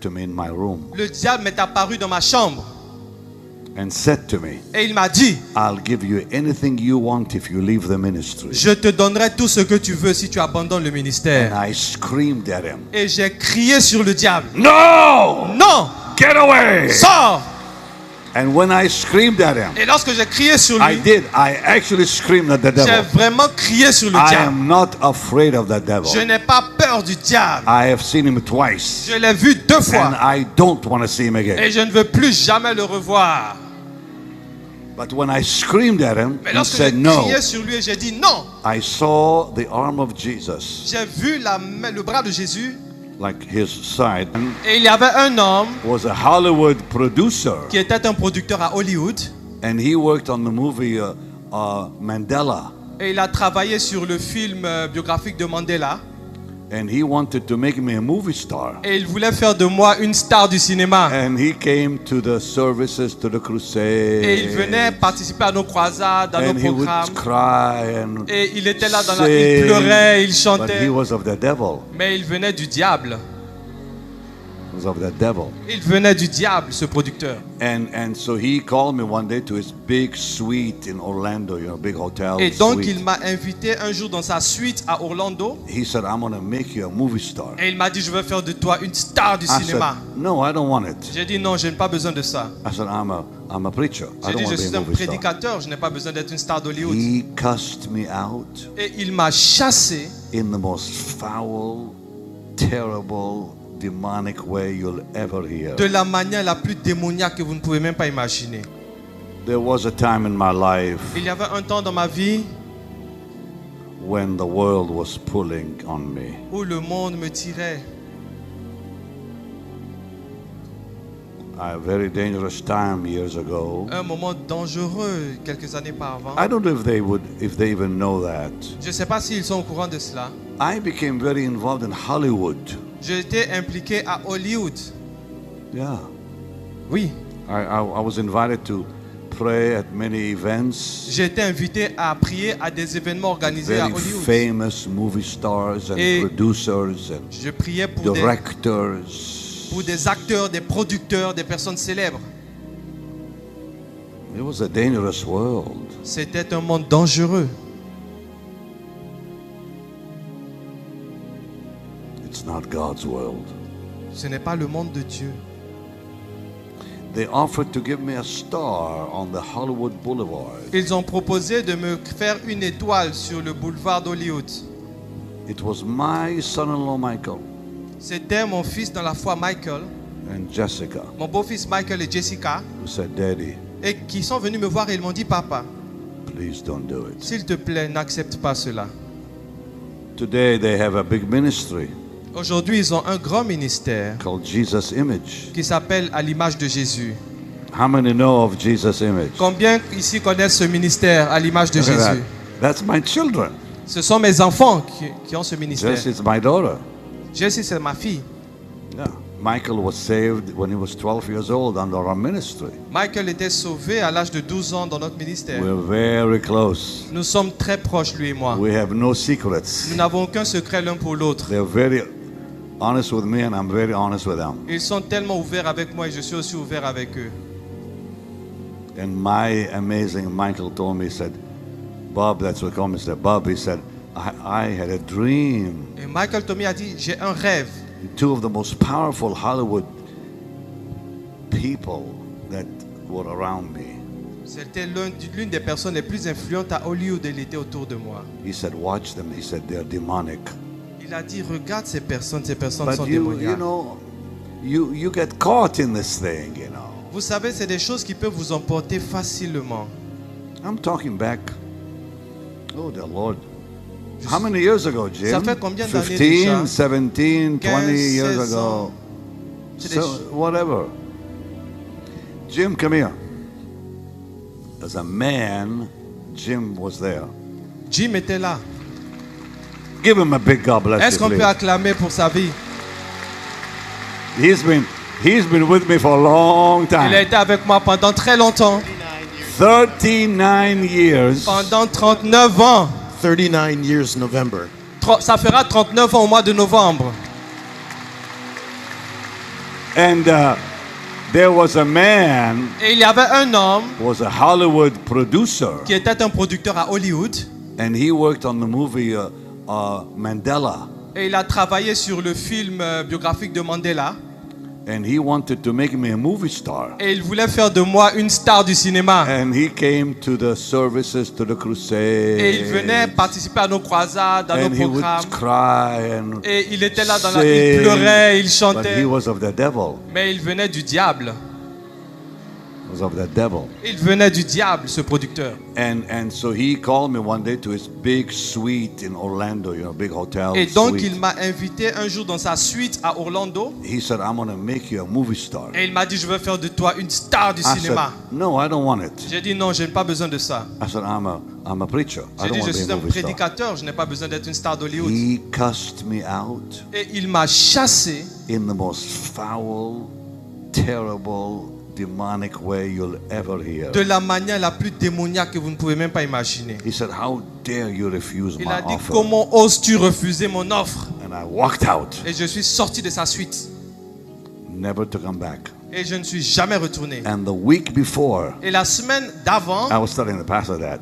to me in my room le diable m'est apparu dans ma chambre and said to me, et il m'a dit, I'll give you anything you want if you leave the ministry. je te donnerai tout ce que tu veux si tu abandonnes le And ministère. I screamed at him, Et j'ai crié sur le diable. no! Non, Get away! sors! And when I screamed at him, Et lorsque j'ai crié sur I lui, did. I actually screamed at the j'ai devil. vraiment crié sur le I diable. am not afraid of the devil. Je n'ai pas peur du diable. I have seen him twice. Je l'ai vu 2 And fois. I don't want to see him again. Et je ne veux plus jamais le revoir. But when I screamed at him, Mais he lorsque said j'ai no. crié sur lui et j'ai dit non, I saw the arm of Jesus, j'ai vu le bras de Jésus like his side, and et il y avait un homme was a Hollywood producer. qui était un producteur à Hollywood And he worked on the movie Mandela. et il a travaillé sur le film biographique de Mandela And he wanted to make me a movie star. et il voulait faire de moi une star du cinéma. And he came to the services, to the crusades. Et il venait participer à nos croisades, à nos And he would programmes. cry and Et il était là, il sing, pleurait, il but he chantait. was of the devil. Mais il venait du diable. He was of the devil. Il venait du diable, ce producteur. And so he called me one day to his big suite in Orlando, big hotel Et donc suite. il m'a invité un jour dans sa suite à Orlando. He said, I'm going to make you a movie star. Et il m'a dit, je veux faire de toi une star du I said, cinéma. no, I don't want it. J'ai dit non, je n'ai pas besoin de ça. I said, I'm a preacher. I J'ai don't dit, want je to be suis a un movie star. prédicateur, je n'ai pas besoin d'être une star d'Hollywood. He cussed me out Et il m'a chassé in the most foul, terrible, demonic way you'll ever hear. de la manière la plus démoniaque que vous ne pouvez même pas imaginer. There was a time in my life Il y avait un temps dans ma vie when the world was pulling on me. où le monde me tirait. A very dangerous time years ago. Un moment dangereux quelques années par avant. I don't know if they even know that. Je ne sais pas s'ils sont au courant de cela. I became very involved in Hollywood. J'ai été impliqué à Hollywood. Yeah. Oui. I was invited to pray at many events. J'ai été invité à prier à des événements organisés à Very Hollywood. famous movie stars and Et producers and je priais pour directors. des acteurs, des producteurs, des personnes célèbres. It was a dangerous world. C'était un monde dangereux. It's not God's world. Ce n'est pas le monde de Dieu. They offered to give me a star on the Hollywood Boulevard. Ils ont proposé de me faire une étoile sur le boulevard d'Hollywood. It was my son-in-law Michael C'était mon fils dans la foi Michael, and Jessica mon beau-fils Michael et Jessica, who said, Daddy, et qui sont venus me voir et ils m'ont dit, papa, please don't do it. s'il te plaît, n'accepte pas cela. Today they have a big ministry Aujourd'hui, ils ont un grand ministère called Jesus Image. qui s'appelle À l'image de Jésus. How many know of Jesus Image? Combien ici connaissent ce ministère À l'image de Look at that. Jésus? That's my children. Ce sont mes enfants qui ont ce ministère. Jess is my daughter. Jessie, c'est ma fille. Yeah. Michael was saved when he was 12 years old under our ministry. Michael était sauvé à l'âge de 12 ans dans notre ministère. We're very close. Nous sommes très proches, lui et moi. We have no secrets. Nous n'avons aucun secret l'un pour l'autre. They're very honest with me and I'm very honest with them. Ils sont tellement ouverts avec moi et je suis aussi ouvert avec eux. And my amazing Michael told me, he said, Bob, that's what called me, said, Bob, he said, I had a dream. Et Michael Tommy a dit, j'ai un rêve. Two of the most powerful Hollywood people that were around me. C'était l'une des personnes les plus influentes à Hollywood et il était autour de moi. He said, watch them. He said, they're demonic. Il a dit, regarde ces personnes sont But you démoniaques. know, you get caught in this thing, you know. Vous savez, c'est des choses qui peuvent vous emporter facilement. I'm talking back. Oh, dear Lord. How many years ago, Jim? Ça fait combien d'années 15, déjà? 17, 20 15, years 16 ago. ans. C'est So, des- whatever. Jim, come here. As a man, Jim was there. Jim était là. Give him a big God bless Est-ce you, qu'on peut please. acclamer pour sa vie? He's been with me for a long Il a time. été avec moi pendant très longtemps. 39 years. Pendant 39 ans. 39 years November. Ça fera 39 ans au mois de novembre. And there was a man Et il y avait un homme who was a Hollywood producer, qui était un producteur à Hollywood. and he worked on the movie Mandela. Et il a travaillé sur le film biographique de Mandela. And he wanted to make me a movie star. Et il voulait faire de moi une star du cinéma. And he came to the services, to the crusades. Et il venait participer à nos croisades, à And nos he would programmes. cry and Et il était là il sing, pleurait, il but he chantait. was of the devil. Mais il venait du diable. Was of the devil. Il venait du diable, ce producteur. And so he called me one day to his big suite in Orlando, big hotel Et donc suite. il m'a invité un jour dans sa suite à Orlando. He said, I'm going to make you a movie star. Et il m'a dit, je veux faire de toi une star du I said, cinéma. no, I don't want it. J'ai dit non, je n'ai pas besoin de ça. I said, I'm a preacher. I J'ai don't dit, want je to be suis a un movie star. prédicateur, je n'ai pas besoin d'être une star d'Hollywood. He cussed me out Et il m'a chassé in the most foul, terrible, demonic way you'll ever hear. de la manière la plus démoniaque que vous ne pouvez même pas imaginer. He said, how dare you refuse Il my a dit, offer? comment oses-tu refuser mon offre? And I walked out, Et je suis sorti de sa suite. never to come back. Et je ne suis jamais retourné. And the week before, Et la semaine d'avant, I was telling the pastor that.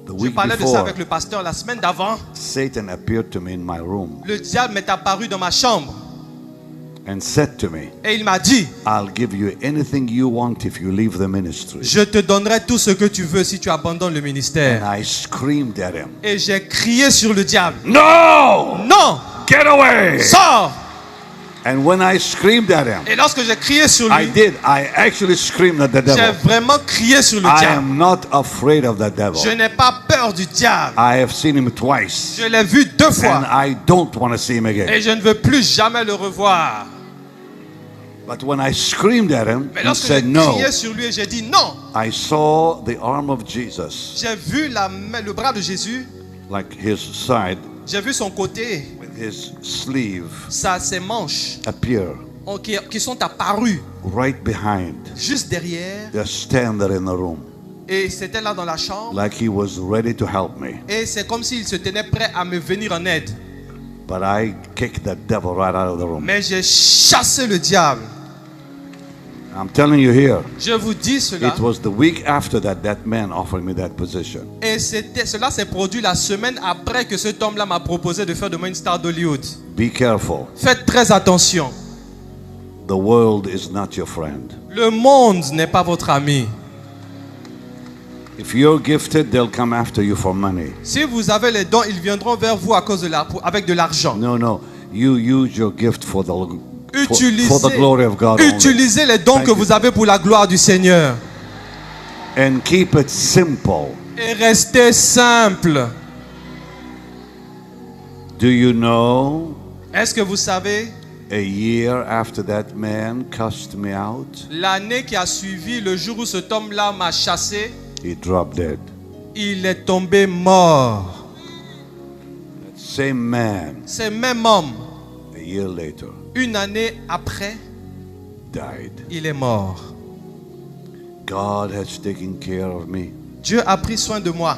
The je week parlais de ça before, avec le pasteur, la semaine d'avant, Satan appeared to me in my room le diable m'est apparu dans ma chambre. and said to me, Et il m'a dit, I'll give you anything you want if you leave the ministry. je te donnerai tout ce que tu veux si tu abandonnes le And ministère. I screamed at him, Et j'ai crié sur le diable, no! non, Get away! sors! And when I screamed at him, Et lorsque j'ai crié sur I lui, did. I actually screamed at the j'ai devil. vraiment crié sur le I diable. am not afraid of the devil. Je n'ai pas peur du diable. I have seen him twice. Je l'ai vu 2 And fois. I don't want to see him again. Et je ne veux plus jamais le revoir. But when I screamed at him, Mais he lorsque said j'ai no. crié sur lui et j'ai dit non, I saw the arm of Jesus, j'ai vu le bras de Jésus, like his side, j'ai vu son côté, with his sleeve, ses manches appear qui sont apparues right behind, juste derrière. just stand there in the room, Et c'était là dans la chambre. like he was ready to help me. Et c'est comme s'il se tenait prêt à me venir en aide. But I kicked the devil right out of the room. Mais j'ai chassé le diable. I'm telling you here, Je vous dis cela. it was the week after that man offered me that position. Et cela s'est produit la semaine après que cet homme-là m'a proposé de faire de moi une star d'Hollywood. Be careful. Faites très attention. The world is not your friend. Le monde n'est pas votre ami. If you're gifted, they'll come after you for money. Si vous avez les dons, ils viendront vers vous à cause avec de l'argent. No, no. You use your gift for the Utilisez, glory of God only. utilisez les dons Thank que you. vous avez pour la gloire du Seigneur. And keep it simple. Et restez simple. Do you know, Est-ce que vous savez, a year after that man cussed me out, l'année qui a suivi, le jour où cet homme-là m'a chassé, he dropped dead. il est tombé mort. Same man, Ce même homme, a year later, une année après, died. il est mort. God has taken care of me, Dieu a pris soin de moi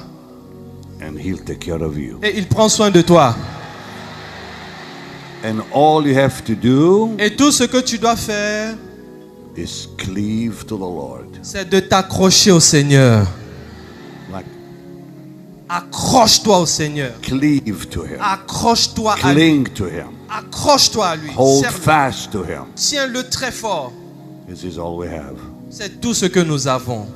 and he'll take care of you. et il prend soin de toi. And all you have to do Et tout ce que tu dois faire, is cleave to the Lord. c'est de t'accrocher au Seigneur. Like, Accroche-toi au Seigneur. cleave to him. Accroche-toi à lui. Cling to him. Accroche-toi à lui. Hold Serre-le. fast to him. Tiens-le très fort. This is all we have. C'est tout ce que nous avons.